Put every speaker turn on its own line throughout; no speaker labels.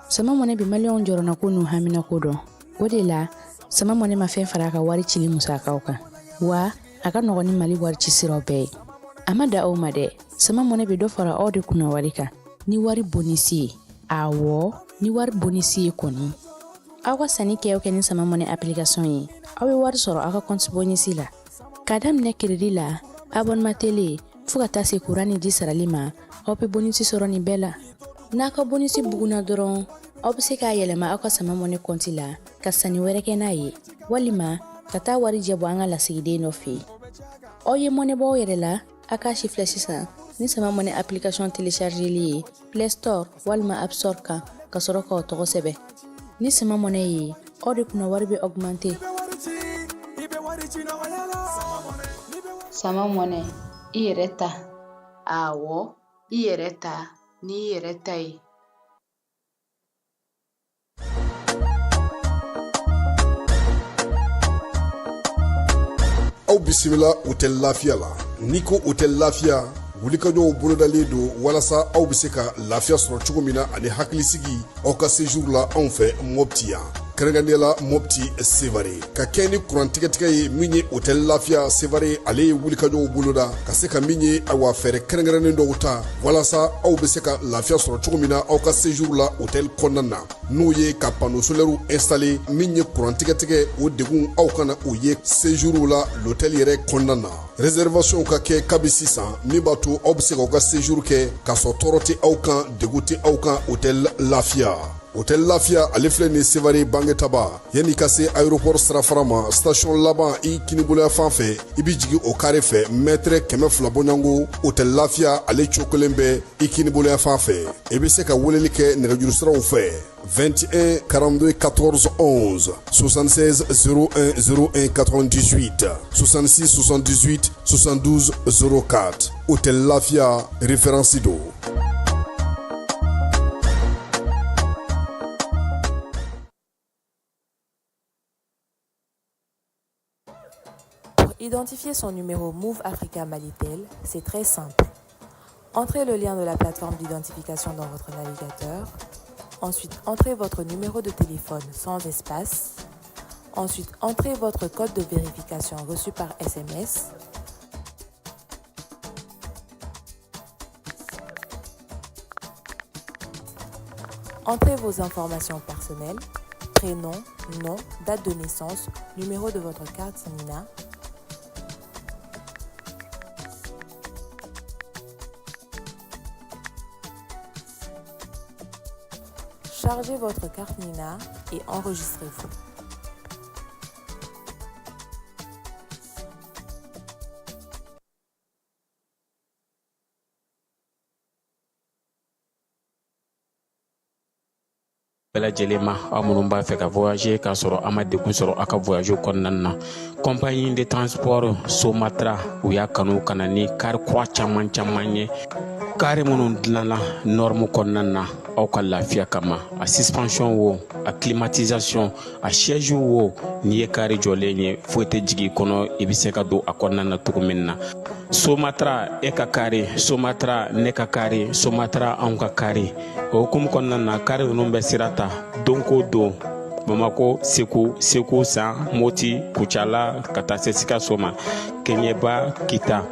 sama mone bi malion jorona ko nu hamina ko do odela sama mone ma fen fara ka wari chili musakaw kan wa aka no ni mali wari ci siro be amada o made sama mone bi do fara ode kuna wari ka ni wari bonisi awo ni wari bonisi koni awa sani ke o kenin sama mone application yi awe wari soro aka compte bonisi la kadam ne credit la abonnement télé fuka tase kurani di saralima aw pe bonisi soro ni bela naka bonisi buguna doron aw be se ka yelema aw ka sama mone compte la ka sani were ke na ye walima ka taa wari jebo an ka lasigiden no fe aw ye mone bo yere la aka shifle sisan ni sama mone application télécharger li Play Store walima App Store kan ka soro ka togo sebe ni sama mone ye aw de kuna wari be augmenter
sama mone ireta awo ireta ni ireta yi
aw bisimila hotel lafiya la n'i ko hotel lafiya wulikajɔw bolodalen don walasa aw bɛ se ka lafiya sɔrɔ cogo min na ani hakilisigi aw ka séjour la anw fɛ Mopti yan kɛrɛnkɛrɛnnenya Mopti Sevare ka kɛ ni kurantigɛtigɛ ye min ye hotel lafiya Sevare ale ye wulikajɔw boloda ka se ka min ye awa fɛɛrɛ kɛrɛnkɛrɛnnen dɔw ta walasa aw bɛ se ka lafiya sɔrɔ cogo min na aw ka séjour la hotel kɔnɔna na n'o ye ka panneau solaire installer min ye kurantigɛtigɛ o degun aw kana o ye séjour la l'hôtel yɛrɛ kɔnɔna na réservation ka kɛ kabi sisan min b'a to aw bɛ se k'aw ka séjour kɛ k'a sɔrɔ tɔɔrɔ tɛ aw kan degun tɛ aw kan hotel lafiya Hôtel Lafiya ale filɛ ni Sevare Bangetaba yanni ka se aéroport sirafara ma station laban i kiniboloya fan fɛ i bi jigi o carré fɛ mètre 200 bɔɲango Hôtel Lafiya ale cokolen bɛ i kiniboloya fan fɛ i bi se ka weleli kɛ nɛgɛjuru siraw fɛ 21 42 14 11 76 01 01 98 66 78 72 04 Hôtel Lafiya référence do.
Identifier son numéro Move Africa Malitel, c'est très simple. Entrez le lien de la plateforme d'identification dans votre navigateur. Ensuite, entrez votre numéro de téléphone sans espace. Ensuite, entrez votre code de vérification reçu par SMS. Entrez vos informations personnelles, prénom, nom, date de naissance, numéro de votre carte Sanina. Chargez votre carte Nina et enregistrez-vous.
Lajɛlen aw minnu b'a fɛ ka voyager k'a sɔrɔ a ma degun sɔrɔ a ka voyage kɔnɔna na compagnie de transport Somatra u y'a kanu ka na ni car kura caman ye kari minnu dilanna norme kɔnɔna na aw ka lafiya kama a suspension wo a climatisation a siège wo n'i ye kari jɔlen ye foyi tɛ jigin kɔnɔ i bɛ se ka don a kɔnɔna na cogo min na Somatra e ka kari Somatra ne ka kari Somatra anw ka kari o hukumu kɔnɔna na kari ninnu bɛ sira ta don ko don Bamako Segu San Moti Kucala ka taa se Sikaso ma Keɲeba Kita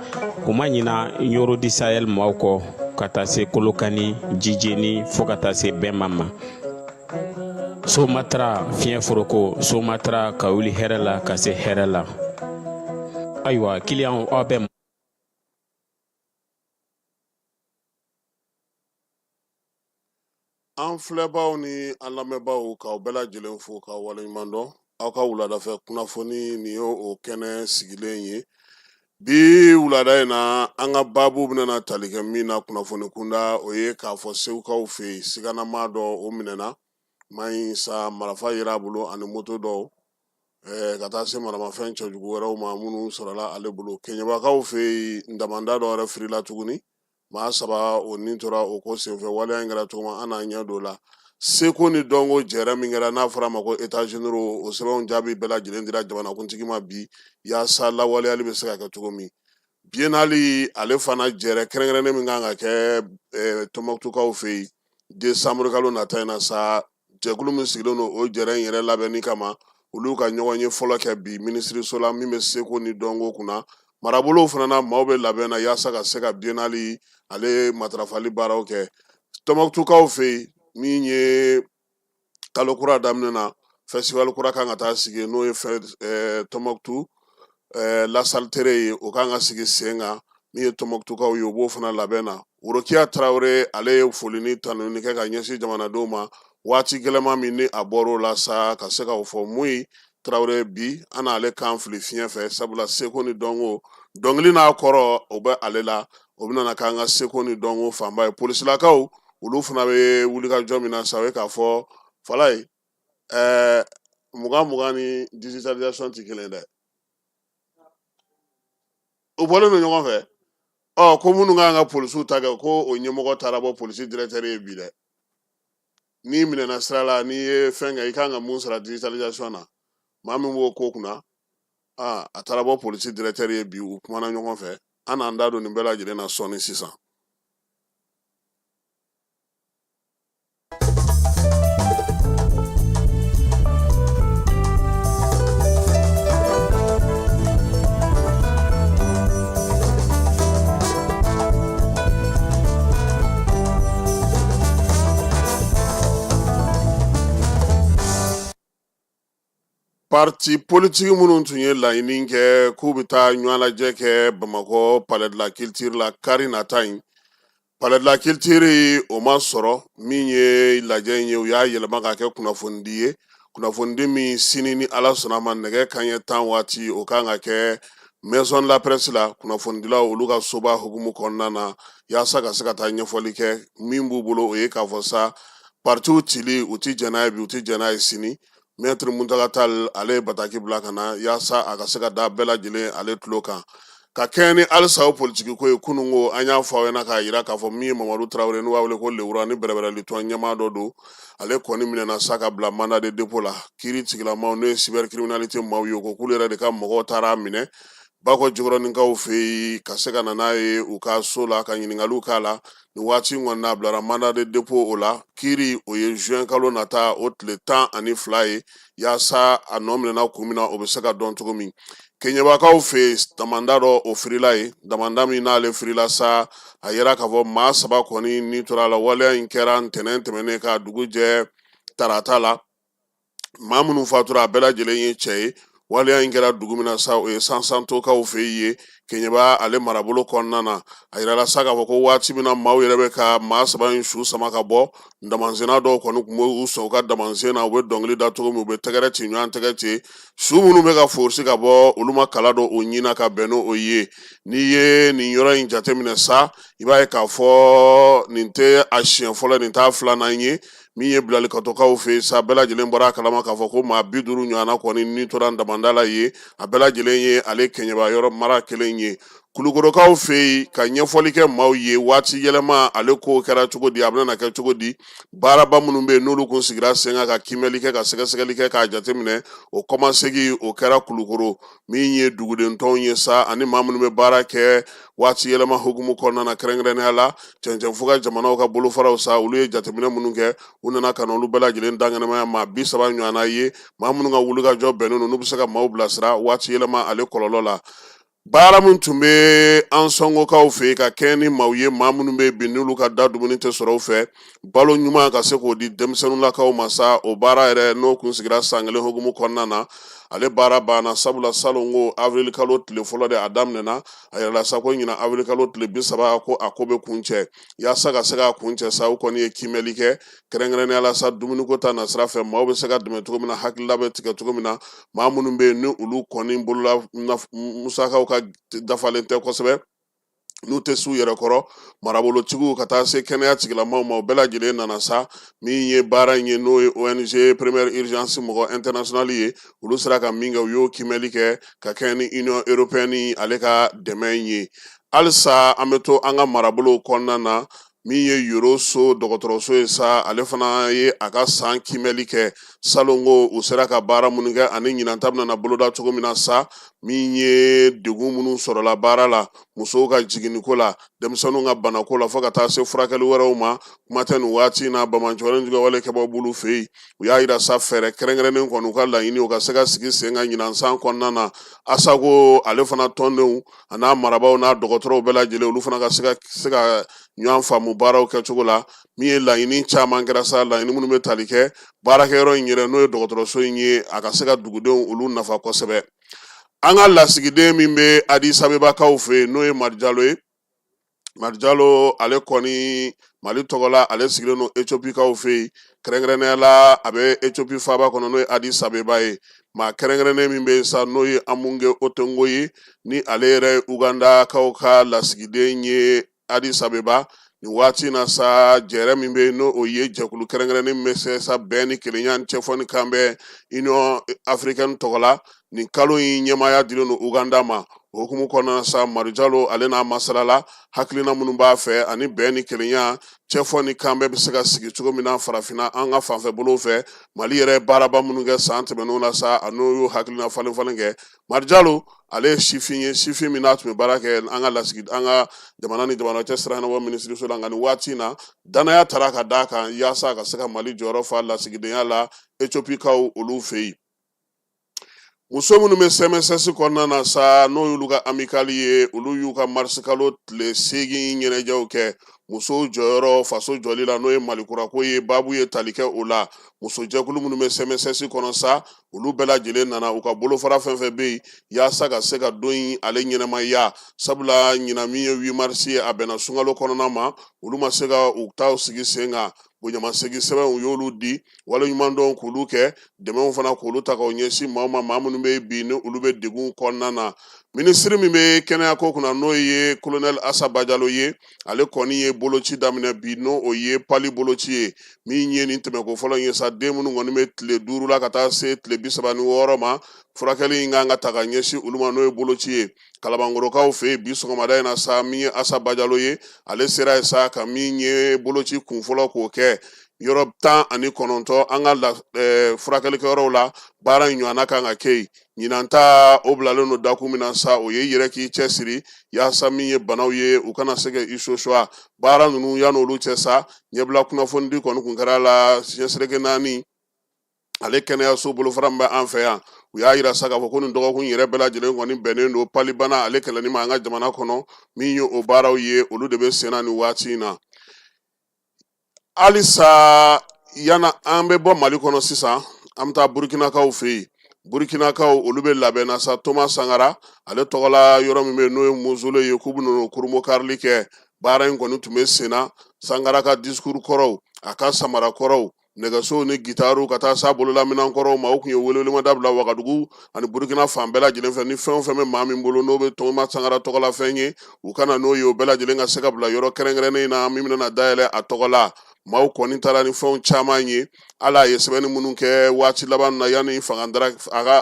o ma ɲina Yoro di Sahel maaw kɔ ka taa se Kolokani Jijeni fo ka taa se Bɛnma ma Somatra fiɲɛ foroko Somatra ka wuli hɛrɛ la ka se hɛrɛ la ayiwa client aw bɛ
an filɛbaw ni an lamɛnbaw k'aw bɛɛ lajɛlen fo k'aw waleɲuman dɔn aw ka wuladafɛ kunnafoni nin ye o kɛnɛ sigilen ye bi wulada in na an ka baabu bɛna tali kɛ min na kunnafoni kunda o ye k'a fɔ segukaw fɛ yen siganama dɔ o minɛna maa in sa marifa yera a bolo ani moto dɔw ka taa se maramafɛn cɛjugu wɛrɛw ma minnu sɔrɔla ale bolo keɲebakaw fɛ yen damanda dɔ yɛrɛ firila tuguni maa saba o nin tora o ko senfɛ waleya in kɛra cogo min an n'a ɲɛ don la seko ni dɔnko jɛrɛ min kɛra n'a fɔra ma ko états généraux o sɛbɛnw jaabi bɛɛ lajɛlen dira jamanakuntigi ma bi yaasa lawaleyali bɛ se ka kɛ cogo min biennale ale fana jɛrɛ kɛrɛnkɛrɛnnen min kan ka kɛ Tɔnbukutukaw fɛ yen
décembre kalo nata in na sa jɛkulu min sigilen don o jɛrɛ in yɛrɛ labɛnni kama olu ka ɲɔgɔn ye fɔlɔ kɛ bi minisiriso la min bɛ seko ni dɔnko kunna marabolow fana na maaw bɛ labɛn na yaasa ka se ka biennale ale matarafali baaraw kɛ Tɔnbukutukaw fɛ yen min ye kalo kura daminɛ na festival kura kan ka taa sigi n'o ye Tɔnbukutu lasaltere ye o kan ka sigi sen kan min ye Tɔnbukutukaw ye o b'o fana labɛn na Worokiya Tarawele ale ye foli ni tanuni kɛ ka ɲɛsin jamanadenw ma waati gɛlɛma min ni a bɔr'o la sa ka se k'o fɔ Muyi Tarawele bi an n'ale kan fili fiɲɛ fɛ sabula seko ni dɔnko dɔnkili n'a kɔrɔ o bɛ ale la o bɛna k'an ka seko ni dɔnko fanba ye polisilakaw olu fana bɛ wulikajɔ min na sa o ye k'a fɔ Falaye 20 ni digitalisation tɛ kelen dɛ o bɔlen don ɲɔgɔn fɛ ko minnu kan ka polisiw ta kɛ ko o ɲɛmɔgɔ taara bɔ polisi directeur ye bi dɛ n'i minɛna sira la n'i ye fɛn kɛ i kan ka mun sara digitalisation na maa min b'o ko kunna a taara bɔ polisi directeur ye bi u kumana ɲɔgɔn fɛ an n'an da don nin bɛɛ lajɛlen na sɔɔni sisan. Parti politique minnu tun ye laɲini kɛ k'u bɛ taa ɲɔgɔn lajɛ kɛ Bamakɔ Palais de la Culture la kari nata in Palais de la Culture o ma sɔrɔ min ye lajɛ in ye u y'a yɛlɛma k'a kɛ kunnafonidi ye kunnafonidi min sini ni Ala sɔnna ma nɛgɛ kanɲɛ 10 waati o kan ka kɛ Maison de la Presse la kunnafonidilaw olu ka soba hukumu kɔnɔna na yaasa ka se ka taa ɲɛfɔli kɛ min b'u bolo o ye k'a fɔ sa partiw cili u ti jɛn n'a ye bi u ti jɛn n'a ye sini Maître Muntaka Tall ale ye bataki bila ka na yaasa a ka se ka da bɛɛ lajɛlen ale tulo kan ka kɛɲɛ ni halisa o politiki ko ye kunungo an y'a fɔ aw ɲɛna k'a yira k'a fɔ min ye Mamadu Tarawele n'u b'a wele ko Lewura ni bɛrɛbɛrɛli tɔn ɲɛmaa dɔ don ale kɔni minɛna sa ka bila mandat de dépôt la kiiri tigilamaw n'o ye cybercriminalité maaw ye o ko k'olu yɛrɛ de ka mɔgɔw taara minɛ Bakɔ Jikɔrɔninkaw fɛ yen ka se ka na n'a ye u ka so la ka ɲininkaliw k'a la nin waati in kɔni n'a bilara mandat de dépôt o la kiiri o ye juin kalo nata o tile 12 ye yaasa a nɔ minɛna kun min na o bɛ se ka dɔn cogo min Keɲebakaw fɛ yen damanda dɔ o firila ye damanda min n'ale firila sa a yera k'a fɔ maa 3 kɔni ni tora la waleya in kɛra ntɛnɛn tɛmɛnen ka dugu jɛ tarata la maa minnu fatura a bɛɛ lajɛlen ye cɛ ye waleya in kɛra dugu min na sa o ye Sansantokaw fɛ yen ye Keɲeba ale marabolo kɔnɔna na a yirala sa k'a fɔ ko waati min na maaw yɛrɛ bɛ ka maa 3 in su sama ka bɔ damansenna dɔw kɔni tun b'u sɔn u ka damansen na u bɛ dɔnkili da cogo min u bɛ tɛgɛrɛ ci ɲɔgɔn tɛgɛ ci su minnu bɛ ka forisi ka bɔ olu ma kala dɔ o ɲina ka bɛn n'o ye n'i ye nin yɔrɔ in jateminɛ sa i b'a ye k'a fɔ nin tɛ a siɲɛ fɔlɔ nin t'a filanan ye min ye Bilali Katokaw fɛ sa bɛɛ lajɛlen bɔra a kalama k'a fɔ ko maa 50 ɲɔgɔnna kɔni ni tora damanda la ye a bɛɛ lajɛlen ye ale Keɲeba yɔrɔ mara kelen ye Kulukorokaw fɛ yen ka ɲɛfɔli kɛ maaw ye waati yɛlɛma ale ko kɛra cogo di a bɛna kɛ cogo di baaraba minnu bɛ yen n'olu kun sigira sen kan ka kimɛli kɛ ka sɛgɛsɛgɛli kɛ k'a jateminɛ o kɔmasegi o kɛra Kulukoro min ye dugudentɔnw ye sa ani maa minnu bɛ baara kɛ waati yɛlɛma hukumu kɔnɔna na kɛrɛnkɛrɛnnenya la cɛncɛnfuga jamanaw ka bolofaraw sa olu ye jateminɛ minnu kɛ u nana ka na olu bɛɛ lajɛlen dankɛnɛmaya maa 30 ɲɔgɔnna ye maa minnu ka wulikajɔ bɛnnen don n'u bɛ se ka maaw bilasira waati yɛlɛma ale kɔlɔlɔ la baara min tun bɛ an sɔngokaw fɛ ka kɛɲɛ ni maaw ye maa minnu bɛ bin n'olu ka da dumuni tɛ sɔrɔ u fɛ balo ɲuman ka se k'o di denmisɛnninlakaw ma sa o baara yɛrɛ n'o kun sigira san kelen hukumu kɔnɔna na ale baara banna sabula salon ko avril kalo tile fɔlɔ de a daminɛna a yɛrɛla sa ko ɲina avril kalo tile 30 ko a ko bɛ kuncɛ yaasa ka se k'a kuncɛ sa u kɔni ye kimɛli kɛ kɛrɛnkɛrɛnnenya la sa dumuniko ta nasira fɛ maaw bɛ se ka dɛmɛ cogo min na hakilila bɛ tigɛ cogo min na maa minnu bɛ yen ni olu kɔni bolola musakaw ka dafalen tɛ kosɛbɛ n'u tɛ s'u yɛrɛ kɔrɔ marabolotigiw ka taa se kɛnɛya tigilamaw ma o bɛɛ lajɛlen nana sa min ye baara in ye n'o ye ONG première urgence mɔgɔ international ye olu sera ka min kɛ u y'o kimɛli kɛ ka kɛɲɛ ni Union européenne ale ka dɛmɛ in ye halisa an bɛ to an ka marabolow kɔnɔna na min ye yoro so dɔgɔtɔrɔso ye sa ale fana ye a ka san kimɛli kɛ salongo u sera ka baara minnu kɛ ani ɲinanta bɛna boloda cogo min na sa min ye degun minnu sɔrɔla baara la musow ka jiginniko la denmisɛnninw ka banako la fo ka taa se furakɛli wɛrɛw ma kuma tɛ nin waati in na bamanjɔlen jugawale kɛbɔ bulu fɛ yen u y'a yira sa fɛɛrɛ kɛrɛnkɛrɛnnen kɔni u ka laɲini u ka se ka sigi sen ka ɲinansan kɔnɔna na asago ale fana tɔndenw a n'a marabaw n'a dɔgɔtɔrɔw bɛɛ lajɛlen olu fana ka se ka ɲɔgɔn faamu baaraw kɛcogo la min ye laɲini caman kɛra sa laɲini minnu bɛ tali kɛ baarakɛyɔrɔ in yɛrɛ n'o ye dɔgɔtɔrɔso in ye a ka se ka dugudenw olu nafa kosɛbɛ an ka lasigiden min bɛ Addis Abebakaw fɛ yen n'o ye Marijalo ye Marijalo ale kɔni Mali tɔgɔla ale sigilen don Etiopikaw fɛ yen kɛrɛnkɛrɛnnenya la a bɛ Etiopi faaba kɔnɔ n'o ye Addis Abeba ye maa kɛrɛnkɛrɛnnen min bɛ yen sa n'o ye Amunge Otongo ye ni ale yɛrɛ ye Ugandakaw ka lasigiden ye Addis Abeba nin waati in na sa jɛrɛ min bɛ yen n'o ye jɛkulu kɛrɛnkɛrɛnnen min bɛ se sa bɛn ni kelenya ni cɛfɔ kan bɛ Union Africaine tɔgɔ la nin kalo in ɲɛmaaya dilen don Uganda ma o hukumu kɔnɔna sa Marijalo ale n'a masalala hakilina minnu b'a fɛ ani bɛn ni kelenya cɛfɔ ni kan bɛɛ bɛ se ka sigi cogo min na farafinna an ka fanfɛ bolo fɛ Mali yɛrɛ baaraba minnu kɛ san tɛmɛnenw na sa a n'o y'o hakilina falen kɛ Marijalo ale ye sifin ye sifin min n'a tun bɛ baara kɛ an ka jamana ni jamana cɛ sira ɲɛnabɔ minisiriso la nka nin waati in na danaya taara ka d'a kan yaasa a ka se ka Mali jɔyɔrɔ fa lasigidenya la Etiopikaw olu fɛ yen muso minnu bɛ CMSS kɔnɔna na sa n'o y'olu ka amikali ye olu y'u ka marisikalo tile 8 ɲɛnajɛw kɛ musow jɔyɔrɔ faso jɔli la n'o ye malikurako ye baabu ye tali kɛ o la musojɛkulu minnu bɛ CMSS kɔnɔ sa olu bɛɛ lajɛlen nana u ka bolofara fɛn fɛn bɛ yen yaasa ka se ka don in ale ɲɛnamaya sabula ɲinan min ye 8 mars ye a bɛnna sunkalo kɔnɔna ma olu ma se ka u taw sigi sen kan bonyamasegin sɛbɛn u y'olu di waleɲuman dɔn k'olu kɛ dɛmɛw fana k'olu ta k'o ɲɛsin maa minnu bɛ bi ni olu bɛ degun kɔnɔna na minisiri min bɛ kɛnɛyako kunna n'o ye colonel Asaba Jalo ye ale kɔni ye boloci daminɛ bi n'o o ye pali boloci ye min ye nin tɛmɛko fɔlɔ ye sa den minnu kɔni bɛ tile 5 la ka taa se tile 36 ma furakɛli in kan ka ta ka ɲɛsin olu ma n'o ye boloci ye Kalabankorokaw fɛ yen bi sɔgɔmada in na sa min ye Asaba Jalo ye ale sera ye sa ka min ye boloci kun fɔlɔ k'o kɛ yɔrɔ 19 an ka furakɛlikɛyɔrɔw la baara in ɲɔgɔnna kan ka kɛ yen ɲinan ta o bilalen don dakun min na sa o ye yɛrɛ k'i cɛsiri yaasa min ye banaw ye u kana se ka i sosuwa baara ninnu yan'olu cɛ sa ɲɛbila kunnafonidi kɔni kun kɛra la siɲɛsireke 4 ale kɛnɛyaso bolofara min bɛ an fɛ yan u y'a yira sa k'a fɔ ko nin dɔgɔkun yɛrɛ bɛɛ lajɛlen kɔni bɛnnen don palibana ale kɛlɛli ma an ka jamana kɔnɔ min ye o baaraw ye olu de bɛ sen na nin waati in na halisa yana an bɛ bɔ Mali kɔnɔ sisan an bɛ taa Burkinakaw fɛ yen Burkinakaw olu bɛ labɛn na sa Thomas Sankara ale tɔgɔla yɔrɔ min bɛ n'o ye Mozolo ye k'u bɛna kurumo karili kɛ baara in kɔni tun bɛ sen na Sankara ka discours kɔrɔw a ka samara kɔrɔw nɛgɛsow ni gitaru ka taa s'a bololaminɛn kɔrɔw ma o tun ye welewelemada bila Wagadugu ani Burkina fan bɛɛ lajɛlen fɛ ni fɛn o fɛn bɛ maa min bolo n'o bɛ Thomas Sankara tɔgɔla fɛn ye u kana n'o ye o bɛɛ lajɛlen ka se ka bila yɔrɔ kɛrɛnkɛrɛnnen na min bɛna dayɛlɛ a tɔgɔ la maaw kɔni taara ni fɛnw caman ye ala ye sɛbɛnni minnu kɛ waati laban na yanni fanga dara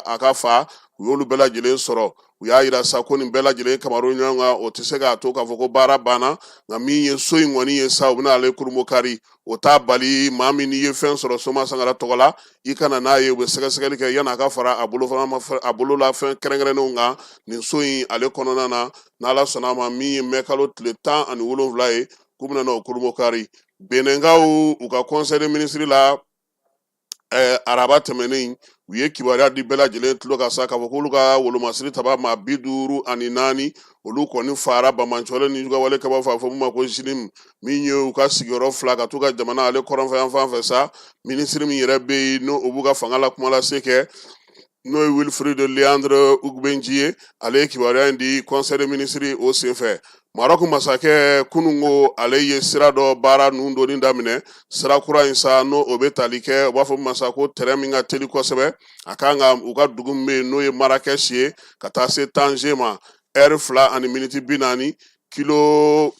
a ka fa u y'olu bɛɛ lajɛlen sɔrɔ u y'a yira sa ko nin bɛɛ lajɛlen kamaru ɲɔgɔn kan o tɛ se k'a to k'a fɔ ko baara banna nka min ye so in kɔni ye sa u bɛna ale kurumo kari o t'a bali maa min n'i ye fɛn sɔrɔ Thomas Sankara tɔgɔ la i kana n'a ye u bɛ sɛgɛsɛgɛli kɛ yan'a ka fara a bolola fɛn kɛrɛnkɛrɛnnenw kan nin so in ale kɔnɔna na n'ala sɔnna a ma min ye mɛkalo tile 17 ye k'u bɛna n'o kurumo kari Benengaw u ka conseil de ministre la araba tɛmɛnen u ye kibaruya di bɛɛ lajɛlen tulo ka sa k'a fɔ k'olu ka wolomasiri taba maa 54 olu kɔni fara Bamancɔle ni Jugawale kaba fɔ a fɔ mun ma ko Jinim min ye u ka sigiyɔrɔ 2 ka t'u ka jamana ale kɔrɔnfɛ fan fɛ sa ministre min yɛrɛ bɛ yen n'o b'u ka fanga la kuma lase kɛ n'o ye Wilfried Leandre Ugbenji ye ale ye kibaruya in di conseil de ministre o senfɛ Maroc masakɛ kunungo ale ye sira dɔ baara ninnu donni daminɛ sira kura in sa n'o o bɛ tali kɛ u b'a fɔ masa ko terrain min ka teli kosɛbɛ a kan ka u ka dugu min bɛ yen n'o ye Marrakech ye ka taa se Tanger ma heure 2 ani miniti 40 kilo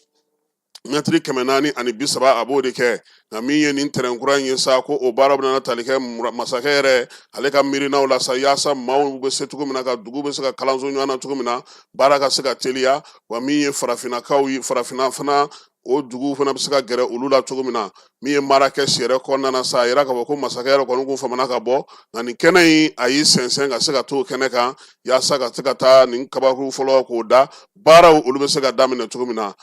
mɛtiri 430 a b'o de kɛ nka min ye nin terrain kura in ye sa ko o baara bɛna tali kɛ masakɛ yɛrɛ ale ka miirinaw la sa yaasa maaw bɛ se cogo min na ka dugu bɛ se ka kalanso ɲɔgɔn na cogo min na baara ka se ka teliya wa min ye farafinakaw ye farafinna fana o dugu fana bɛ se ka gɛrɛ olu la cogo min na min ye Marrakech yɛrɛ kɔnɔna na sa a yira k'a fɔ ko masakɛ yɛrɛ kɔni kun famana ka bɔ nka nin kɛnɛ in a y'i sɛnsɛn ka se ka t'o kɛnɛ kan yaasa ka se ka taa nin kabakuru fɔlɔ k'o da baaraw olu bɛ se ka daminɛ cogo min na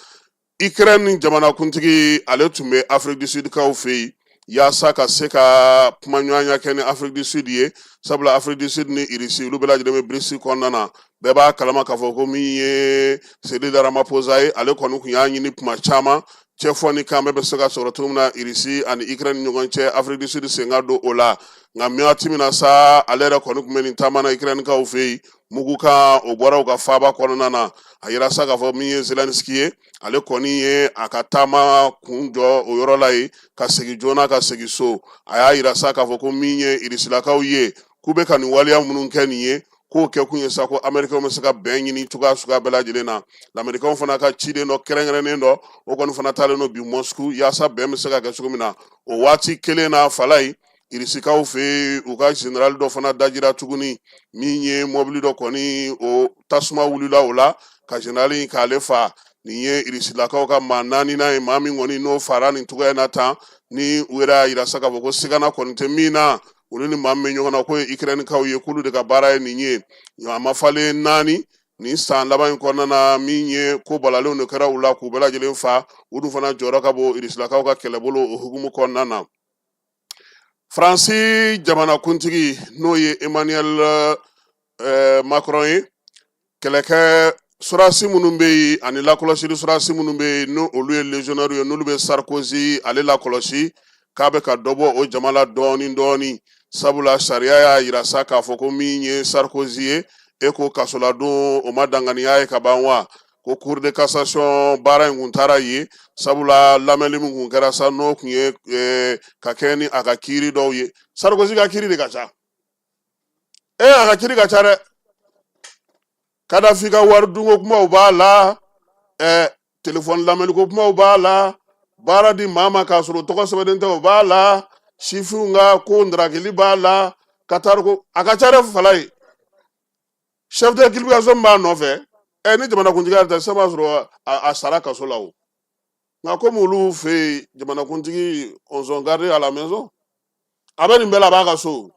Ukraine jamanakuntigi ale tun bɛ Afrique du Sud kaw fɛ yen yaasa ka se ka kumaɲɔgɔnya kɛ ni Afrique du Sud ye sabula Afrique du Sud ni Russie olu bɛɛ lajɛlen bɛ BRICS kɔnɔna na bɛɛ b'a kalama k'a fɔ ko min ye Cyril Ramaphosa ye ale kɔni tun y'a ɲini kuma caman cɛfɔ ni kan bɛ se ka sɔrɔ cogo min na Russie ani Ukraine ni ɲɔgɔn cɛ Afrique du Sud sen ka don o la nka waati min na sa ale yɛrɛ kɔni tun bɛ nin taama na Ukraine kaw fɛ yen mugu kan o bɔra u ka faaba kɔnɔna na a yira sa k'a fɔ min ye Zelensky ye ale kɔni ye a ka taama kun jɔ o yɔrɔ la ye ka segin joona ka segin so a y'a yira sa k'a fɔ ko min ye Rusilakaw ye k'u bɛ ka nin waleya minnu kɛ nin ye k'o kɛ kun ye sa ko Américains bɛ se ka bɛn ɲini cogoya suguya bɛɛ lajɛlen na Américains fana ka ciden dɔ kɛrɛnkɛrɛnnen dɔ o kɔni fana taalen don bi Moscou yaasa bɛn bɛ se ka kɛ cogo min na o waati kelen na fala ye Rusikaw fɛ u ka général dɔ fana dajira tuguni min ye mobili dɔ kɔni o tasuma wulila o la ka général in k'ale fa nin ye Rusilakaw ka maa naaninan ye maa min kɔni n'o fara nin cogoya in na tan ni u yɛrɛ y'a yira sa k'a fɔ ko sigana kɔni tɛ min na olu ni maa min bɛ ɲɔgɔn na k'o ye Ukraine kaw ye k'olu de ka baara ye nin ye a ma falen naani nin san laban in kɔnɔna na min ye ko balalenw de kɛra u la k'u bɛɛ lajɛlen fa u dun fana jɔyɔrɔ ka bon Rusilakaw ka kɛlɛbolo o hukumu kɔnɔna na Faransi jamanakuntigi n'o ye Emmanuel Macron ye kɛlɛkɛ surasi minnu bɛ yen ani lakɔlɔsili surasi minnu bɛ yen n'olu ye légionnaires ye n'olu bɛ Sarkozy ale lakɔlɔsi k'a bɛ ka dɔ bɔ o jama la dɔɔni dɔɔni sabula sariya y'a yira sa k'a fɔ ko min ye Sarkozy ye e ko kasoladon o ma danganiya ye ka ban wa ko Cour de cassation baara in kun taara yen sabula lamɛnni min kun kɛra sa n'o kun ye ka kɛ ni a ka kiiri dɔw ye Sarkozy ka kiiri de ka ca a ka kiiri ka ca dɛ Kadhafi ka wari dunko kumaw b'a la téléphone lamɛnliko kumaw b'a la baara di maa ma k'a sɔrɔ tɔgɔ sɛbɛnnen tɛ o b'a la sifinw ka ko ndarakili b'a la Qatar ko a ka ca dɛ fala ye chef d'explication b'a nɔfɛ ni jamanakuntigi yɛrɛ tɛ sisan b'a sɔrɔ a sara kaso la o nka komi olu fɛ yen jamanakuntigi on sont gardés à la maison a bɛ nin bɛɛ la a b'a ka so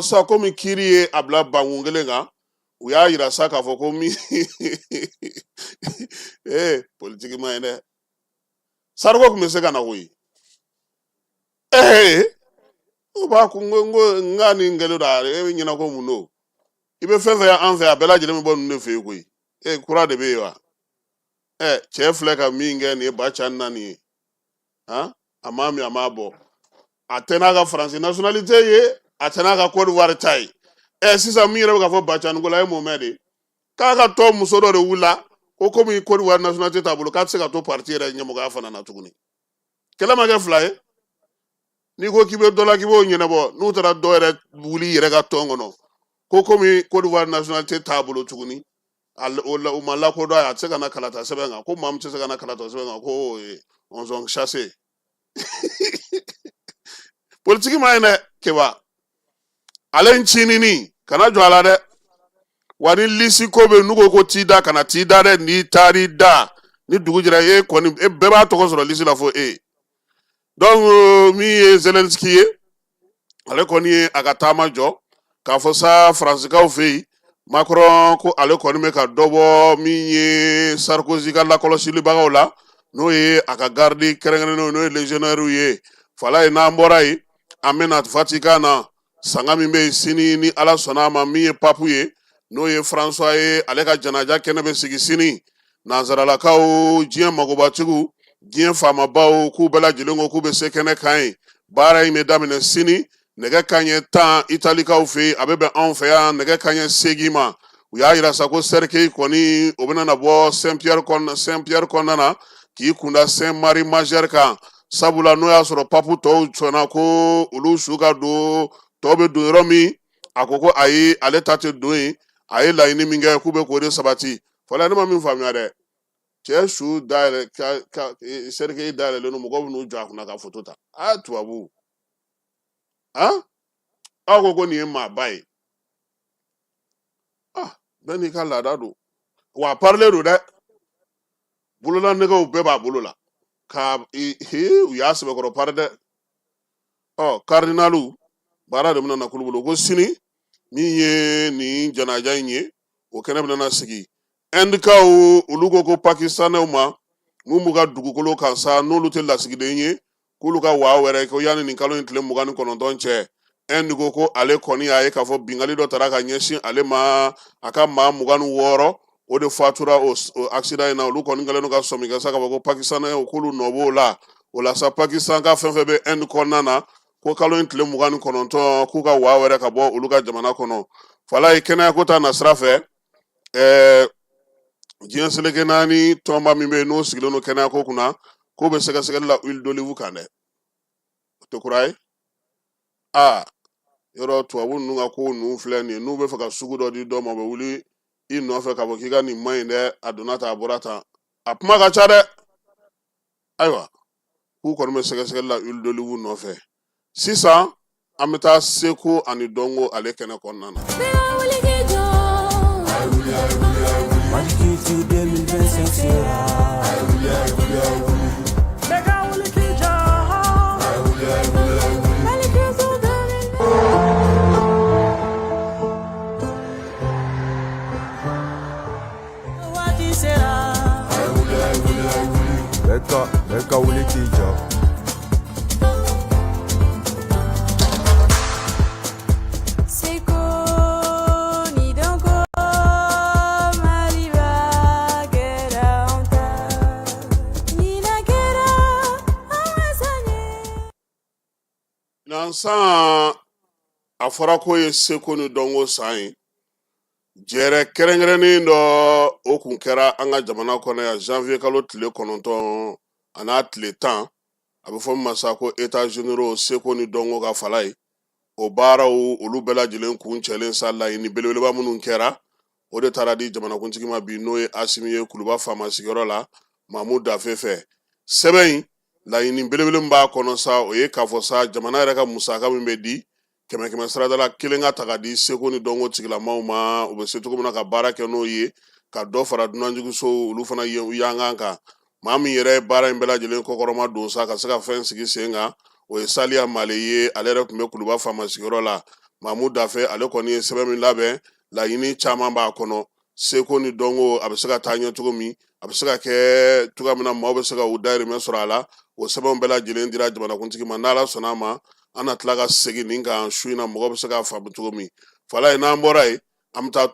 sisan komi kiiri ye a bila bankun kelen kan u y'a yira sa k'a fɔ ko min politiki ma ye dɛ Sarko tun bɛ se ka na koyi u b'a ko n ka nin kɛlen don e bɛ ɲɛna ko mun don i bɛ fɛn fɛn an fɛ a bɛɛ lajɛlen bɛ bɔ ninnu de fɛ yen koyi kura de bɛ yen wa cɛ filɛ ka min kɛ nin ye ba ca ni na nin ye a m'a min a m'a bɔ a tɛ n'a ka Faransi nationalité ye a tɛ n'a ka Côte d'Ivoire ta ye sisan min yɛrɛ bɛ ka fɔ ba ca ni ko la e m'o mɛn de k'a ka tɔ muso dɔ de wula ko komi Côte d'Ivoire nationalité t'a bolo k'a tɛ se ka to parti yɛrɛ ɲɛmɔgɔya fana na tuguni kɛlɛ ma kɛ fila ye n'i ko k'i bɛ dɔ la k'i b'o ɲɛnabɔ n'u taara dɔ yɛrɛ wuli yɛrɛ ka tɔn kɔnɔ ko komi Côte d'Ivoire nationalité t'a bolo tuguni u ma lakodɔn a tɛ se ka na kalata sɛbɛn kan ko maa min tɛ se ka na kalata sɛbɛn kan ko on sont chassés politiki ma ye dɛ keba ale ncinini kana jɔ a la dɛ wa ni lisi ko bɛ n'u ko t'i da kana t'i da dɛ n'i taar'i da ni dugu jɛra e bɛɛ b'a tɔgɔ sɔrɔ lisi la fo donc min ye Zelensky ye ale kɔni ye a ka taama jɔ k'a fɔ sa Faransikaw fɛ yen Macron ko ale kɔni bɛ ka dɔ bɔ min ye Sarkozy ka lakɔlɔsilibagaw la n'o ye a ka garde kɛrɛnkɛrɛnnenw n'o ye légionnaires ye fala ye n'an bɔra yen an bɛna Vatican na sanga min bɛ yen sini ni Ala sɔnna a ma min ye papu ye n'o ye François ye ale ka janaja kɛnɛ bɛ sigi sini nanzaralakaw diɲɛ magobatigiw diɲɛ faamabaw k'u bɛɛ lajɛlen ko k'u bɛ se kɛnɛ kan ye baara in bɛ daminɛ sini nɛgɛ kanɲɛ 10 Italikaw fɛ yen a bɛ bɛn anw fɛ yan nɛgɛ kanɲɛ 8 ma u y'a yira sa ko cercueil kɔni o bɛna bɔ Saint-Pierre kɔnɔna na k'i kunda Saint-Marie Majeure kan sabula n'o y'a sɔrɔ papu tɔw sɔnna ko olu su ka don tɔw bɛ don yɔrɔ min a ko ko ayi ale ta tɛ don yen a ye laɲini min kɛ k'u bɛ k'o de sabati fɔlɔ ne ma min faamuya dɛ cɛ su dayɛlɛ cercueil dayɛlɛlen don mɔgɔw bɛ n'u jɔ a kunna ka photo ta tubabu aw ko nin ye maaba ye bɛɛ n'i ka laada don wa a parilen don dɛ bolola nɛgɛw bɛɛ b'a bolo la ka u y'a sɛbɛkɔrɔ pari dɛ karidinalu baara de bɛna na kulu bolo ko sini min ye nin janaja in ye o kɛnɛ bɛna sigi ɛndikaw olu ko pakistanɛw ma mun b'u ka dugukolo kan sa n'olu tɛ lasigiden ye k'olu ka waa wɛrɛ ko yanni nin kalo in tile 29 cɛ ɛndi ko ale kɔni y'a ye k'a fɔ bingali dɔ taara ka ɲɛsin ale ma a ka maa 26 o de fatura o accident in na olu kɔni kɛlen don ka sɔmi kɛ sa k'a fɔ ko pakistanɛw k'olu nɔ b'o la o la sa pakistan ka fɛn fɛn bɛ ɛndi kɔnɔna na ko kalo in tile 29 k'u ka waa wɛrɛ ka bɔ olu ka jamana kɔnɔ fala ye kɛnɛya ko ta na sira fɛ diɲɛ seleke naani tɔnba min bɛ yen n'o sigilen don kɛnɛya ko kunna k'o bɛ sɛgɛsɛgɛli la huile d'olive kan dɛ o tɛ kura ye yɔrɔ tubabu ninnu ka ko ninnu filɛ nin ye n'u bɛ fɛ ka sugu dɔ di dɔ ma u bɛ wuli i nɔfɛ k'a fɔ k'i ka nin maɲi dɛ a donna tan a bɔra tan a kuma ka ca dɛ ayiwa k'u kɔni bɛ sɛgɛsɛgɛli la huile d'olive nɔfɛ sisan an bɛ taa seko ani dɔnko ale kɛnɛ kɔnɔna na.
Beka wuli k'i jɔ.
Nansan a fɔra ko ye seko ni dɔnko san ye jɛrɛ kɛrɛnkɛrɛnnen dɔ o kun kɛra an ka jamana kɔnɔ yan janvier kalo tile 9 a n'a tile 10 a bɛ fɔ min ma sa ko états généraux seko ni dɔnko ka fala ye o baaraw olu bɛɛ lajɛlen kun cɛlen sa laɲini belebeleba minnu kɛra o de taara di jamanakuntigi ma bi n'o ye Asimi ye Kuluba faama sigiyɔrɔ la Mamu Dafe fɛ sɛbɛn in laɲini belebele min b'a kɔnɔ sa o ye k'a fɔ sa jamana yɛrɛ ka musaka min bɛ di 100 saradala kelen ka ta ka di seko ni dɔnko tigilamaw ma u bɛ se cogo min na ka baara kɛ n'o ye ka dɔ fara dunanjigiso olu fana yankan kan maa min yɛrɛ ye baara in bɛɛ lajɛlen kɔkɔrɔma don sa ka se ka fɛn sigi sen kan o ye Saliya Male ye ale yɛrɛ tun bɛ Kuluba faama sigiyɔrɔ la Mamu Dafe ale kɔni ye sɛbɛn min labɛn laɲini caman b'a kɔnɔ seko ni dɔnko a bɛ se ka taa ɲɛ cogo min a bɛ se ka kɛ cogoya min na maaw bɛ se ka u dahirimɛ sɔrɔ a la o sɛbɛnw bɛɛ lajɛlen dira jamanakuntigi ma n'Ala sɔnna a ma an na tila ka segin nin kan su in na mɔgɔ bɛ se k'a faamu cogo min fala ye n'an bɔra yen an bɛ taa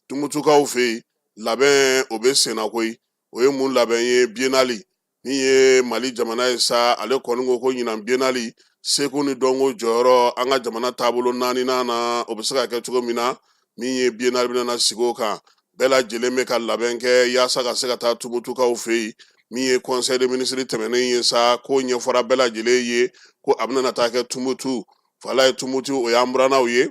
Tumutukaw fɛ yen labɛn o bɛ sen na koyi o ye mun labɛn ye biennale min ye Mali jamana ye sa ale kɔni ko ko ɲinan biennale seko ni dɔnko jɔyɔrɔ an ka jamana taabolo 4nan na o bɛ se ka kɛ cogo min na min ye biennale bɛna sigi o kan bɛɛ lajɛlen bɛ ka labɛn kɛ yaasa ka se ka taa Tumutukaw fɛ yen min ye conseil des ministres tɛmɛnen ye sa ko ɲɛfɔra bɛɛ lajɛlen ye ko a bɛna taa kɛ Tumutu fala ye Tumutu o y'an burannaw ye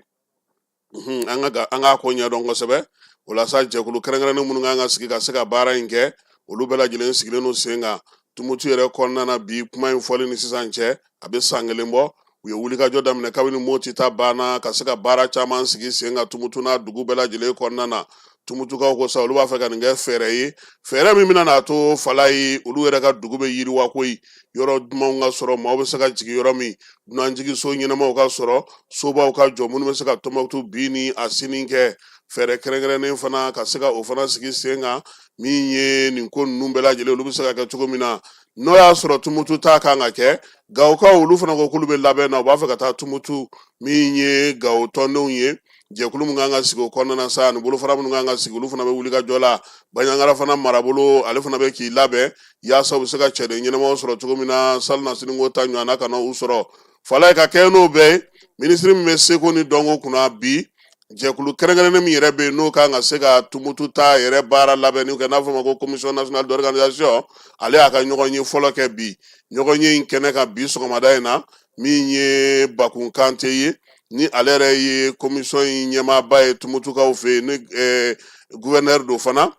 an ka ko ɲɛdɔn kosɛbɛ o la sa jɛkulu kɛrɛnkɛrɛnnen minnu kan ka sigi ka se ka baara in kɛ olu bɛɛ lajɛlen sigilen don sen kan Tumutu yɛrɛ kɔnɔna na bi kuma in fɔli ni sisan cɛ a bɛ san 1 bɔ u ye wulikajɔ daminɛ kabini Moti ta banna ka se ka baara caman sigi sen kan Tumutu n'a dugu bɛɛ lajɛlen kɔnɔna na Tumutukaw ko sa olu b'a fɛ ka nin kɛ fɛɛrɛ ye fɛɛrɛ min bɛna n'a to fala ye olu yɛrɛ ka dugu bɛ yiriwa koyi yɔrɔ dumanw ka sɔrɔ maaw bɛ se ka jigin yɔrɔ min dunanjigiso ɲɛnamaw ka sɔrɔ sobaw ka jɔ minnu bɛ se ka Tɔnbukutu bin ni a sini kɛ fɛɛrɛ kɛrɛnkɛrɛnnen fana ka se ka o fana sigi sen kan min ye nin ko ninnu bɛɛ lajɛlen olu bɛ se ka kɛ cogo min na n'o y'a sɔrɔ Tumutu ta kan ka kɛ Gawukaw olu fana ko k'olu bɛ labɛn na u b'a fɛ ka taa Tumutu min ye Gawo tɔndenw ye jɛkulu min kan ka sigi o kɔnɔna na sa ani bolofara minnu kan ka sigi olu fana bɛ wuli ka jɔ la Baɲangara fana marabolo ale fana bɛ k'i labɛn yaasa u bɛ se ka cɛden ɲɛnamaw sɔrɔ cogo min na salina siniko ta ɲɔgɔnna ka na u sɔrɔ fala ye ka kɛ n'o bɛɛ ye minisiri min bɛ seko ni dɔnko kunna bi jɛkulu kɛrɛnkɛrɛnnen min yɛrɛ bɛ yen n'o kan ka se ka Tumutu ta yɛrɛ baara labɛnni kɛ n'a fɔ ma ko commission nationale d'organisation ale y'a ka ɲɔgɔn ye fɔlɔ kɛ bi ɲɔgɔn ye in kɛnɛ kan bi sɔgɔmada in na min ye Bakun Kante ye ni ale yɛrɛ ye commission in ɲɛmaaba ye Tumutukaw fɛ yen ni gouverneur do fana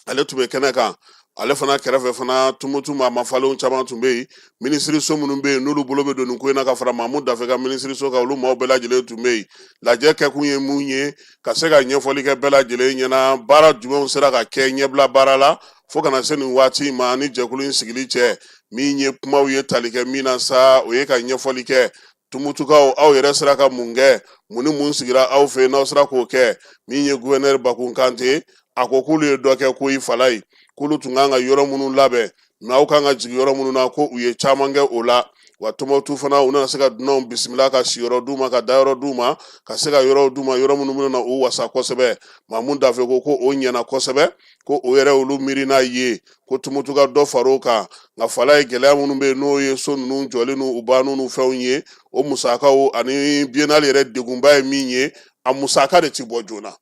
ale tun bɛ kɛnɛ kan ale fana kɛrɛfɛ fana tumutu a mafalenw caman tun bɛ yen minisiriso minnu bɛ yen n'olu bolo bɛ don nin ko in na ka fara Mahamudu Dafe ka minisiriso kan olu maaw bɛɛ lajɛlen tun bɛ yen lajɛ kɛkun ye mun ye ka se ka ɲɛfɔli kɛ bɛɛ lajɛlen ɲɛna baara jumɛnw sera ka kɛ ɲɛbila baara la fo kana se nin waati ma ni jɛkulu in sigili cɛ min ye kumaw ye tali kɛ min na sa o ye ka ɲɛfɔli kɛ tumutukaw aw yɛrɛ sera ka mun kɛ mun ni mun sigira aw fɛ yen n'aw sera k'o kɛ min ye gouverneur Bakun Kante a ko k'olu ye dɔ kɛ ko i fala ye k'olu tun kan ka yɔrɔ minnu labɛn mɛ aw kan ka jigin yɔrɔ minnu na ko u ye caman kɛ o la wa Tɔnbukutu fana u nana se ka dunanw bisimila ka siyɔrɔ d'u ma ka dayɔrɔ d'u ma ka se ka yɔrɔ d'u ma yɔrɔ minnu bɛna na u wasa kosɛbɛ Mahamudu Dafe ko o ɲɛna kosɛbɛ ko o yɛrɛ olu miirina ye ko Tumutu ka dɔ far'o kan nka fala ye gɛlɛya minnu bɛ yen n'o ye so ninnu jɔli n'u banniw n'u fɛnw ye o musakaw ani biennale yɛrɛ degunba ye min ye a musaka de ti bɔ joona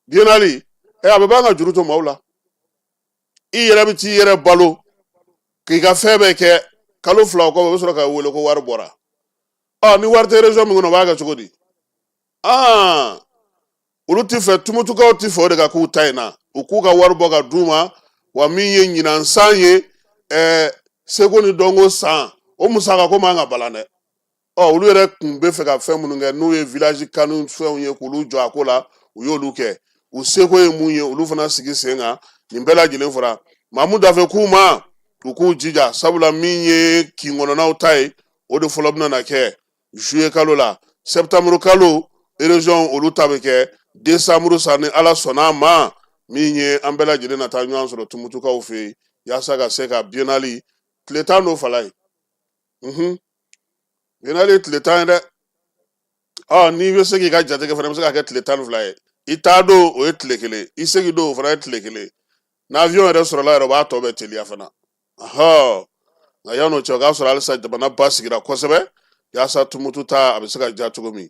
biennale a bɛ ban ka juru to maaw la i yɛrɛ bɛ t'i yɛrɛ balo k'i ka fɛn bɛɛ kɛ kalo 2 o kɔfɛ o bɛ sɔrɔ ka wele ko wari bɔra ni wari tɛ région min kɔnɔ o b'a kɛ cogo di olu ti fɛ tumutukaw ti fɛ o de ka k'u ta in na u k'u ka wari bɔ ka d'u ma wa min ye ɲinan san ye seko ni dɔnko san o musaka ko man ka balan dɛ olu yɛrɛ kun bɛ fɛ ka fɛn minnu kɛ n'u ye village kanu fɛnw ye k'olu jɔ a ko la u y'olu kɛ u seko ye mun ye olu fana sigi sen kan nin bɛɛ lajɛlen fɔra Mahamudu Dafe k'u ma u k'u jija sabula min ye kin kɔnɔnaw ta ye o de fɔlɔ bɛna na kɛ juillet kalo la septembre kalo région olu ta bɛ kɛ décembre san ni ala sɔnna ma min ye an bɛɛ lajɛlen na taa ɲɔgɔn sɔrɔ tumutukaw fɛ yen yaasa ka se ka biennale tile 10 n'o fala ye biennale tile 10 ye dɛ n'i bɛ se k'i ka jate kɛ fana bɛ se ka kɛ tile 12 ye i taa don o ye tile 1 i segi don o fana ye tile 1 n'avion yɛrɛ sɔrɔla yɛrɛ o b'a tɔ bɛɛ teliya fana nka yan'o cɛ o k'a sɔrɔ halisa jamana ba sigira kosɛbɛ yaasa tumutu ta a bɛ se ka diya cogo min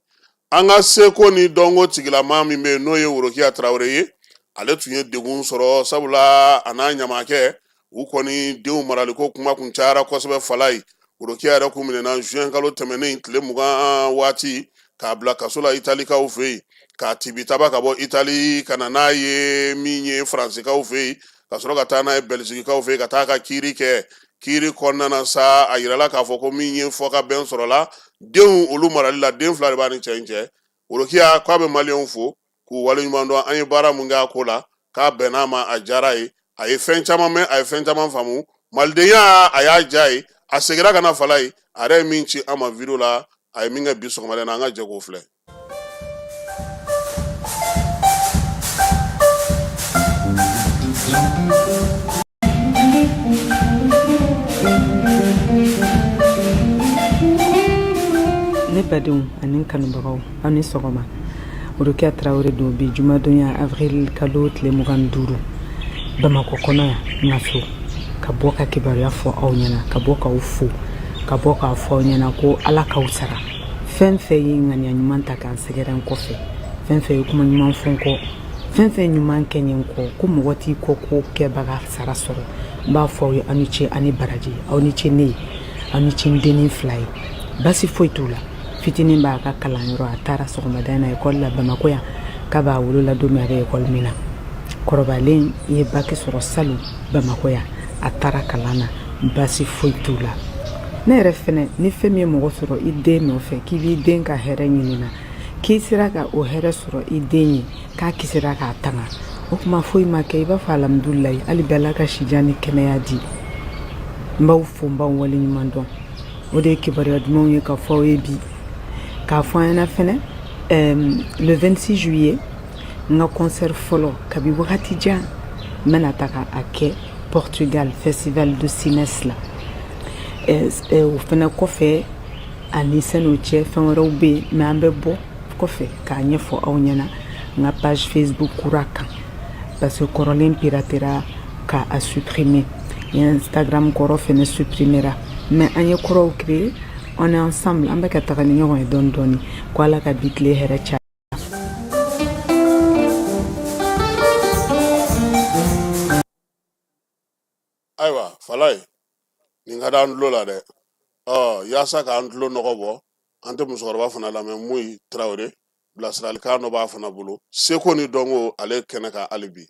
an ka seko ni dɔnko tigilama min bɛ yen n'o ye Worokiya Tarawele ye ale tun ye degun sɔrɔ sabula a n'a ɲamakɛ u kɔni denw maraliko kuma kun cayara kosɛbɛ fala ye Worokiya yɛrɛ kun minɛna juin kalo tɛmɛnen tile 20 waati k'a bila kaso la italikaw fɛ yen k'a tibitaba ka bɔ Itali ka na n'a ye min ye faransikaw fɛ yen ka sɔrɔ ka taa n'a ye Bɛlizikikaw fɛ yen ka taa ka kiiri kɛ kiiri kɔnɔna na sa a yirala k'a fɔ ko min ye fɔka bɛn sɔrɔla denw olu marali la den 2 de b'a ni cɛ in cɛ Worokiya k'a bɛ maliyɛnw fo k'u waleɲuman dɔn an ye baara mun kɛ a ko la k'a bɛnn'a ma a diyara ye a ye fɛn caman mɛn a ye fɛn caman faamu malidenya a y'a diya ye a seginna ka na fala ye a yɛrɛ ye min ci an ma video la a ye min kɛ bi sɔgɔmada in na an ka jɛ k'o filɛ.
Ne badenw ani kanubagaw aw ni sɔgɔma Worokiya Tarawele don bi jumadonya avril kalo tile 25 Bamakɔ kɔnɔ yan so ka bɔ ka kibaruya fɔ aw ɲɛna ka bɔ k'aw fo ka bɔ k'a fɔ aw ɲɛna ko ala k'aw sara fɛn fɛn ye ŋaniya ɲuman ta k'an sɛgɛrɛ n kɔfɛ fɛn fɛn ye kuma ɲuman fɔ n kɔ fɛn fɛn ɲuman kɛ n kɔ ko mɔgɔ t'i kɔ ko kɛbaga sara sɔrɔ n b'a fɔ aw ye aw ni ce ani baraji aw ni ce ne ye aw ni ce n dennin 2 ye basi foyi t'u la fitinin b'a ka kalanyɔrɔ a taara sɔgɔmada in na école la Bamakɔ yan k'a b'a wolola don min a bɛ école min na kɔrɔbalen ye baki sɔrɔ salon Bamakɔ yan a taara kalan na basi foyi t'u la ne yɛrɛ fɛnɛ ni fɛn min ye mɔgɔ sɔrɔ i den nɔfɛ k'i b'i den ka hɛrɛ ɲinina k'i sera ka o hɛrɛ sɔrɔ i den ye k'a kisira k'a tanga o kuma foyi ma kɛ i b'a fɔ alhamdulilayi hali bɛ ala ka sijan ni kɛnɛya di n b'aw fo n b'aw waleɲuman dɔn o de ye kibaruya dumanw ye ka fɔ aw ye bi k'a fɔ an ɲɛna fɛnɛ le 26 juillet n ka concert fɔlɔ kabi wagati jan n bɛna taga a kɛ Portugal festival de Sines la o fɛnɛ kɔfɛ ani sɛn'o cɛ fɛn wɛrɛw bɛ yen mɛ an bɛ bɔ kɔfɛ k'a ɲɛfɔ aw ɲɛna n ka page Facebook kura kan parce que kɔrɔlen piratera k'a supprimer Instagram kɔrɔ fɛnɛ supprimera mais an ye kɔrɔw créer on est ensemble an bɛ ka taga ni ɲɔgɔn ye dɔɔni dɔɔni ko ala ka bi tile hɛrɛ caya.
Ayiwa fala ye nin ka d'an tulo la dɛ yaasa k'an tulo nɔgɔ bɔ an tɛ musokɔrɔba fana lamɛn Moyi Tarawele bilasiralikan dɔ b'a fana bolo seko ni dɔnko ale kɛnɛ kan hali bi.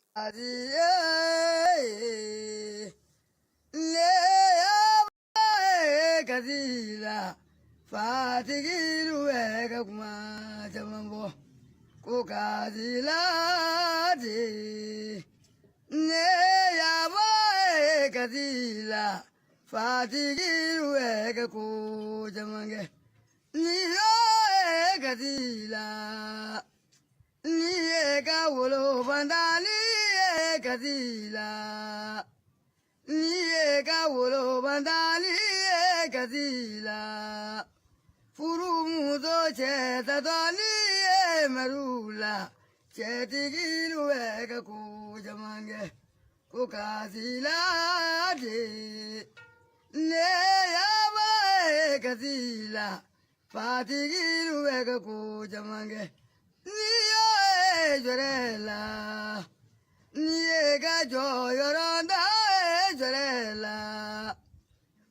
Fatigiru ega kuma jamambo ko kadila de ne ya ba kadila fatigiru ega ko jamange ni yo kadila ni ega wolo bandani kadila ni ega wolo bandani kadila Furumudo cheta doni marula chetigiru ega kujamange kukazila de ne yaba kazila fatigiru ega kujamange niyo jorela niega joyoronda jorela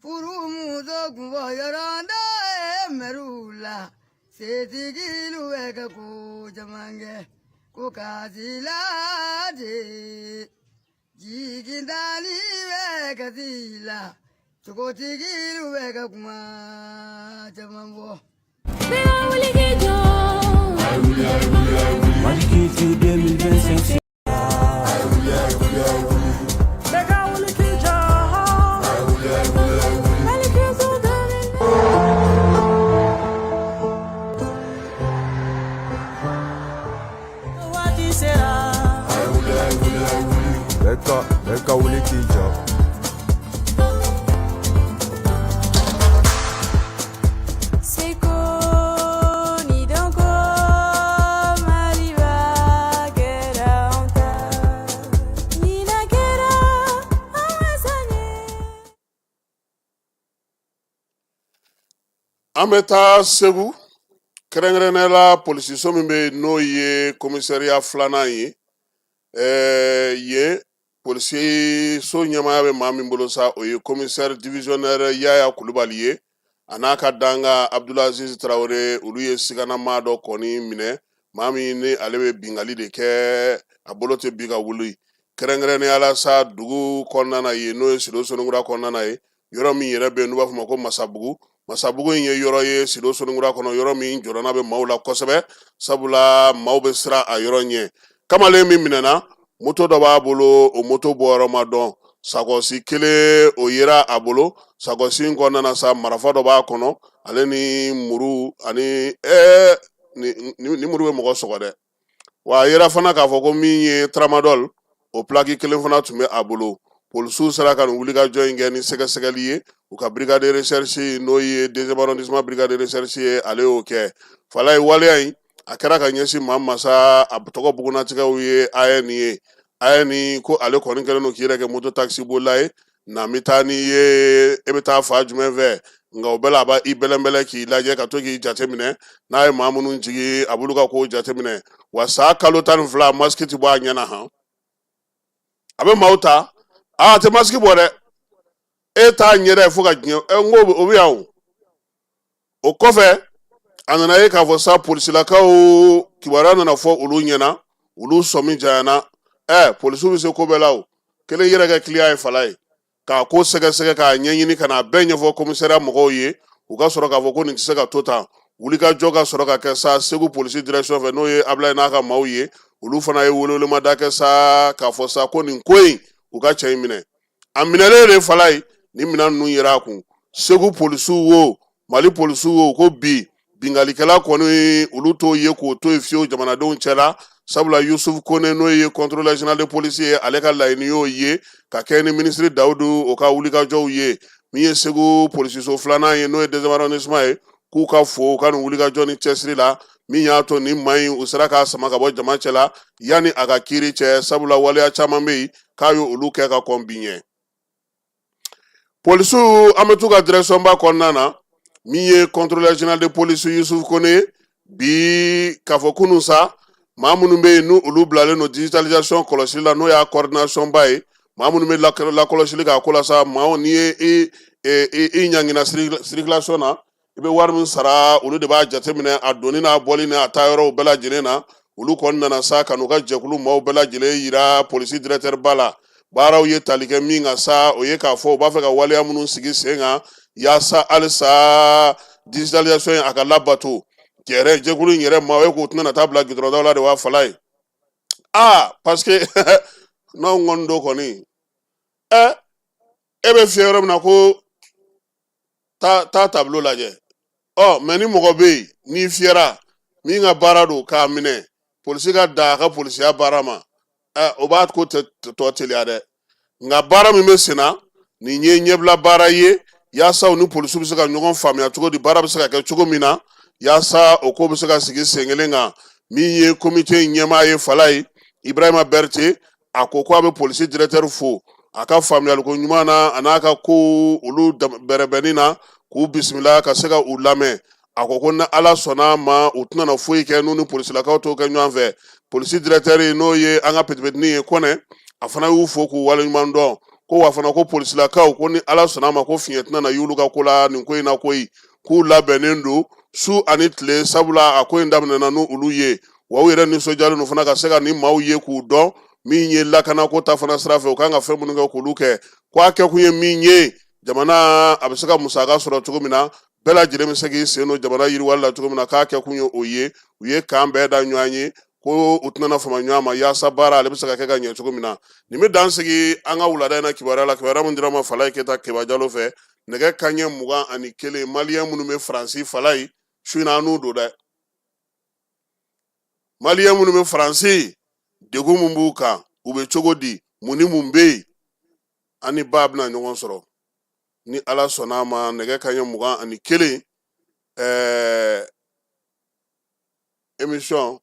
Furumudo gubo yoronda merula setigilu ega ku jamange ku kazila de jigindali ega zila chokotigilu ega kuma jamambo
Malikiti 2025
Beka wuli k'i jɔ.
An bɛ taa Segu kɛrɛnkɛrɛnnenya la polisiso min bɛ n'o ye komisariya filanan ye yen polisiso ɲɛmaya bɛ maa min bolo sa o ye commissaire divisionnaire Yaya Kulubali ye a n'a ka danga Abdulaziz Tarawele olu ye siganama dɔ kɔni minɛ maa min ni ale bɛ bingali de kɛ a bolo tɛ bi ka wuli kɛrɛnkɛrɛnnenya la sa dugu kɔnɔna na yen n'o ye Sido Sonunkura kɔnɔna na ye yɔrɔ min yɛrɛ bɛ yen n'u b'a fɔ ma ko Masabugu Masabugu in ye yɔrɔ ye Sido Sonunkura kɔnɔ yɔrɔ min jɔrɔna bɛ maaw la kosɛbɛ sabula maaw bɛ siran a yɔrɔ ɲɛ kamalen min minɛna moto dɔ b'a bolo o moto bɔyɔrɔ ma dɔn sakosi kelen o yera a bolo sakosi in kɔnɔna na sa marifa dɔ b'a kɔnɔ ale ni muru ani ni muru bɛ mɔgɔ sɔgɔ dɛ wa a yera fana k'a fɔ ko min ye tramadol o plaki kelen fana tun bɛ a bolo polisiw sera ka nin wulikajɔ in kɛ ni sɛgɛsɛgɛli ye u ka brigade de recherche n'o ye deuxième arrondissement brigade de recherche ye ale y'o kɛ fala ye waleya in a kɛra ka ɲɛsin maa masa a tɔgɔ bugunatigɛw ye AN ko ale kɔni kɛlen don k'i yɛrɛ kɛ moto taxi bolila ye na mi taa n'i ye e bɛ taa fa jumɛn fɛ nka o bɛɛ la a b'a i bɛlɛnbɛlɛ k'i lajɛ ka to k'i jateminɛ n'a ye maa minnu jigi a b'olu ka kow jateminɛ wa saa kalo 12 masiki ti bɔ a ɲɛna han a bɛ maaw ta a tɛ masiki bɔ dɛ e t'a ɲɛ dɛ fo ka diɲɛ n ko o bɛ yan o o kɔfɛ a nana ye k'a fɔ sa polisilakaw kibaruya nana fɔ olu ɲɛna olu sɔmi janyana polisiw bɛ se ko bɛɛ la o kelen yɛrɛ kɛ kiliya ye fala ye k'a ko sɛgɛsɛgɛ k'a ɲɛɲini ka n'a bɛɛ ɲɛfɔ komisariya mɔgɔw ye u ka sɔrɔ k'a fɔ ko nin tɛ se ka to tan wulikajɔ ka sɔrɔ ka kɛ sa Segu polisi direction fɛ n'o ye Ablaye n'a ka maaw ye olu fana ye welewelemada kɛ sa k'a fɔ sa ko nin ko in u ka cɛ in minɛ a minɛlen de fala ye ni minɛn ninnu yera a kun Segu polisiw wo Mali polisiw wo ko bi bingalikɛla kɔni olu t'o ye k'o to yen fiyewu jamanadenw cɛla sabula Yusuf Kone n'o ye contrôleur général de police ye ale ka laɲini y'o ye ka kɛ ni ministre Dawudu o ka wulikajɔw ye min ye Segu polisiso filanan ye n'o ye deuxième arrondissement ye k'u ka fo u ka nin wulikajɔ ni cɛsiri la min y'a to nin maa in u sera k'a sama ka bɔ jama cɛla yanni a ka kiiri cɛ sabula waleya caman bɛ yen k'a ye olu kɛ ka kɔn bi ɲɛ polisiw an bɛ t'u ka direction ba kɔnɔna na min ye contrôleur général de police Yusuf Kone bi k'a fɔ kunun sa maa minnu bɛ yen n'u olu bilalen don digitalisation kɔlɔsili la n'o y'a coordination ba ye maa minnu bɛ lakɔlɔsili k'a ko la sa maaw n'i ye i ɲangina circulation na i bɛ wari min sara olu de b'a jateminɛ a donni n'a bɔli n'a taa yɔrɔw bɛɛ lajɛlen na olu kɔni nana sa ka n'u ka jɛkulu maaw bɛɛ lajɛlen yira polisi directeur ba la baaraw ye tali kɛ min kan sa o ye k'a fɔ u b'a fɛ ka waleya minnu sigi sen kan yaasa halisa digitalisation in a ka labato jɛkulu in yɛrɛ maa ye k'u tɛna taa bila gidɔrɔndaw la de b'a fala ye parce que n'anw kɔni do kɔni e bɛ fiyɛ yɔrɔ min na ko taa tableau lajɛ mais ni mɔgɔ bɛ yen n'i fiyɛra min ka baara don k'a minɛ polisi ka da a ka polisiya baara ma o b'a ko tɔ teliya dɛ nka baara min bɛ sen na nin ye ɲɛbila baara ye yaasa u ni polisi bɛ se ka ɲɔgɔn faamuya cogo di baara bɛ se ka kɛ cogo min na yaasa o ko bɛ se ka sigi sen kelen kan min ye komite ɲɛmaa ye fala ye Ibrahima Berete a ko a bɛ polisi directeur fo a ka faamuyaliko ɲuman na a n'a ka ko olu bɛrɛbɛnni na k'u bisimila ka se ka u lamɛn a ko ni ala sɔnna ma u tɛna na foyi kɛ n'u ni polisilakaw t'o kɛ ɲɔgɔn fɛ polisi directeur n'o ye an ka petipetini ye Kɔnɛ a fana y'u fo k'u waleɲuman dɔn ko wa fana ko polisilakaw ko ni ala sɔnna ma ko fiɲɛ tɛna na y'olu ka ko la nin ko in na koyi k'u labɛnnen don su ani tile sabula a ko in daminɛna n'olu ye wa u yɛrɛ nisɔndiyalen don fana ka se ka nin maaw ye k'u dɔn min ye lakanako ta fana sira fɛ u kan ka fɛn minnu kɛ k'olu kɛ ko a kɛkun ye min ye jamana a bɛ se ka musaka sɔrɔ cogo min na bɛɛ lajɛlen bɛ se k'i sen don jamana yiriwali la cogo min na k'a kɛkun ye o ye u ye kan bɛɛ da ɲɔgɔn ye ko u tɛna fama ɲɔgɔn ma yaasa baara ale bɛ se ka kɛ ka ɲɛ cogo min na nin bɛ dan sigi an ka wulada in na kibaruya la kibaruya min dira ma Fala ye Keyita Keba Jalo fɛ nɛgɛ kanɲɛ 21 maliyɛn minnu bɛ Faransi Fala ye su in na an n'u don dɛ maliyɛn minnu bɛ Faransi degun mun b'u kan u bɛ cogo di mun ni mun bɛ yen an ni ba bɛna ɲɔgɔn sɔrɔ ni ala sɔnna ma nɛgɛ kanɲɛ 21 émission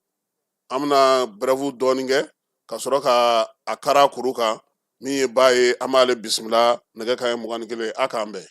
an bɛna brève dɔɔnin kɛ ka sɔrɔ ka a kara kuru kan min ye ba ye an b'ale bisimila nɛgɛ kanɲɛ 21 a k'an bɛn